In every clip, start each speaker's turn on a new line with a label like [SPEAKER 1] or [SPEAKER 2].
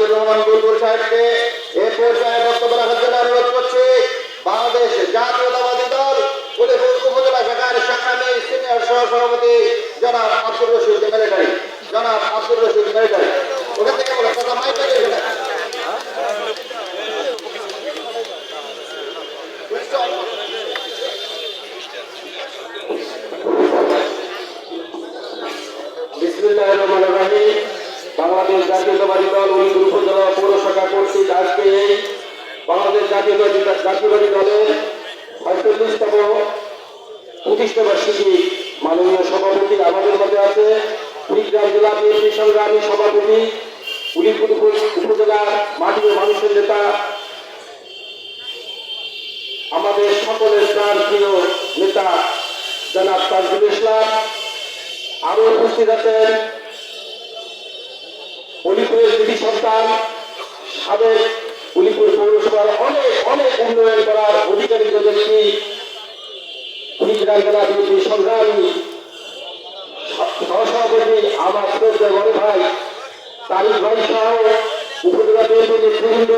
[SPEAKER 1] শহীদুর রহমান বুলবুল সাহেবকে এ পর্যায়ে বক্তব্য রাখার জন্য অনুরোধ করছি। বাংলাদেশ জাতীয়তাবাদী দল উলিপুর উপজেলা শাখার সংগ্রামী সিনিয়র সহসভাপতি জনাব আব্দুর রশিদ মিলিটারি, জনাব আব্দুর রশিদ মিলিটারি। ওখান থেকে বলো কথা মাইক পেয়ে গেছে। বিসমিল্লাহির রহমানির রহিম। বাংলাদেশ জাতীয়তাবাদী দল উলিপুর উপজেলা পৌর শাখা কর্তৃক আজকে এই বাংলাদেশ জাতীয়তাবাদী দলের ৪৫তম প্রতিষ্ঠা বার্ষিকী মাননীয় সভাপতি আমাদের মধ্যে আছে কুড়িগ্রাম জেলা বিএনপি সংগ্রামী সভাপতি, উলিপুর উপজেলার মাটি ও মানুষের নেতা, আমাদের সকলের প্রাণ প্রিয় নেতা জনাব তাজুল ইসলাম। আরো উপস্থিত আছেন উলিপুরের কৃতি সন্তান, সাবেক উলিপুর পৌরসভার অনেক অনেক উন্নয়ন করার অধিকারী ব্যক্তি, কুড়িগ্রাম জেলা বিএনপি সংগ্রামী সহসভাপতি আমার শ্রদ্ধেয় বড় ভাই তারিক ভাই সহ উপজেলা বিএনপি নেতৃবৃন্দ,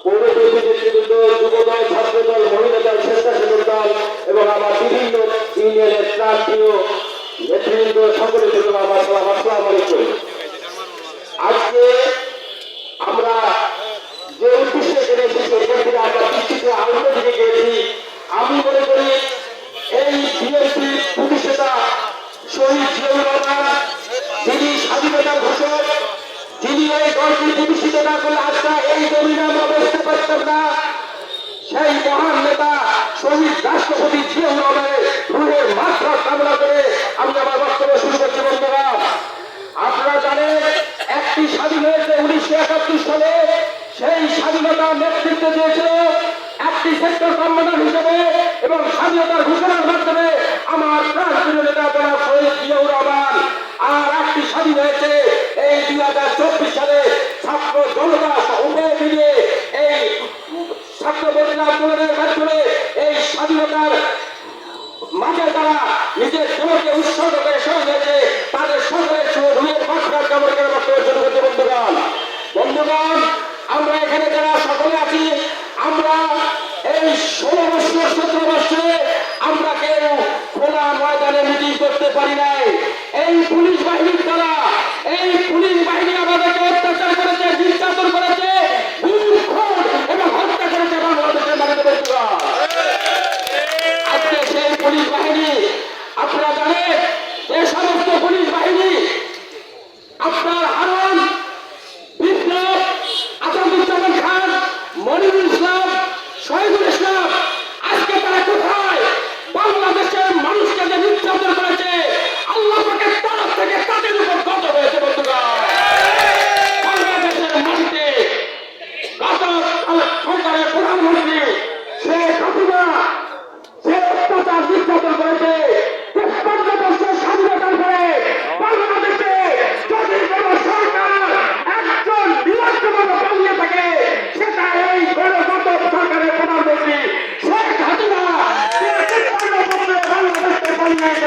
[SPEAKER 1] পৌর বিএনপি নেতৃবৃন্দ, যুবদল, ছাত্রদল, মহিলা দল, স্বেচ্ছাসেবক দল এবং আমার বিভিন্ন ইউনিয়নের প্রান্তীয় নেতৃবৃন্দ সকলের জন্য আমার সালাম, আসসালামু আলাইকুম। আজকে আমরা যে উদ্দেশ্যে এখানে এসেছি এখান থেকে আমরা দৃষ্টিতে আনন্দ দিকে গিয়েছি। আমি মনে করি এই বিএনপি প্রতিষ্ঠাতা শহীদ জিয়াউর রহমান, যিনি স্বাধীনতার ঘোষক, যিনি এই দলকে প্রতিষ্ঠিত না করলে আজকে এই জমিনে আমরা বসতে পারতাম না, সেই মহান নেতা শহীদ রাষ্ট্রপতি জিয়াউর রহমানের রুহের মাত্রা কামনা করে আমি আমার বক্তব্য শুরু করছি। বন্ধুরা, আপনারা জানেন একটি স্বাধীন হয়েছে 1971 সালে। সেই স্বাধীনতার নেতৃত্ব দিয়েছিল একটি সেক্টর কমান্ডার হিসেবে এবং স্বাধীনতার ঘোষণার মাধ্যমে আমার প্রাণপ্রিয় নেতা জনাব শহীদ জিয়াউর রহমান। আর একটি স্বাধীন হয়েছে এই 2024 সালে ছাত্র জনতা উভয় মিলিয়ে এই ছাত্র বদলা আন্দোলনের মাধ্যমে এই স্বাধীনতার মাঝে তারা নিজের জীবনকে উৎসর্গ করে শহীদ হয়েছে। তাদের সকলের রুহের মাত্রার কামড় করে বক্তব্য শুরু করছে। বন্ধুগণ, আমরা এখানে যারা সকলে আছি, আমরা এই 16 বছর 17 বছরে আমরা কেউ খোলা ময়দানে মিটিং করতে পারি নাই। এই পুলিশ বাহিনীর দ্বারা, এই পুলিশ বাহিনী আমাদেরকে অত্যাচার করেছে, নির্যাতন করেছে, খুন এবং হত্যা করেছে বাংলাদেশের মাটিতে। আজকে সেই পুলিশ বাহিনী, আপনারা জানেন যে সমস্ত পুলিশ বাহিনী আপনার হারুন, বিপ্লব, আসাদুজ্জামান খান, মনিরুল ইসলাম, শহীদুল ইসলাম, আজকে তারা কোথায়? বাংলাদেশের মানুষকে যে নির্যাতন করেছে, আল্লাহ পাকের তরফ থেকে তাদের উপর গজব হয়েছে। বন্ধুগণ, বাংলাদেশের মাটিতে সরকারের প্রধানমন্ত্রী শেখ হাসিনা যে অত্যাচার নির্যাতন করেছে, 53 বছর স্বাধীনতার পরে বাংলাদেশে যদি কোন সরকার একজন নিরাপত্তা পালিয়ে থাকে, সেটা এই গণতন্ত্র সরকারের প্রধানমন্ত্রী শেখ হাসিনা বাংলাদেশকে পালিয়ে এসে।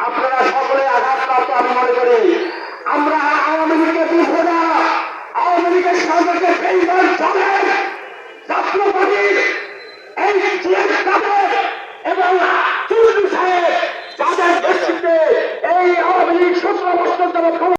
[SPEAKER 1] আপনারা সকলে আঘাতপ্রাপ্ত আমি মনে করি। আমরা আওয়ামী লীগের বুঝবো না, আওয়ামী লীগের সরকারকে বেইমান জানেন জাতীয়তাবাদীর এই তাদের এবং চুরুজু সাহেব যাদের নেতৃত্বে এই আওয়ামী লীগ 17 বছর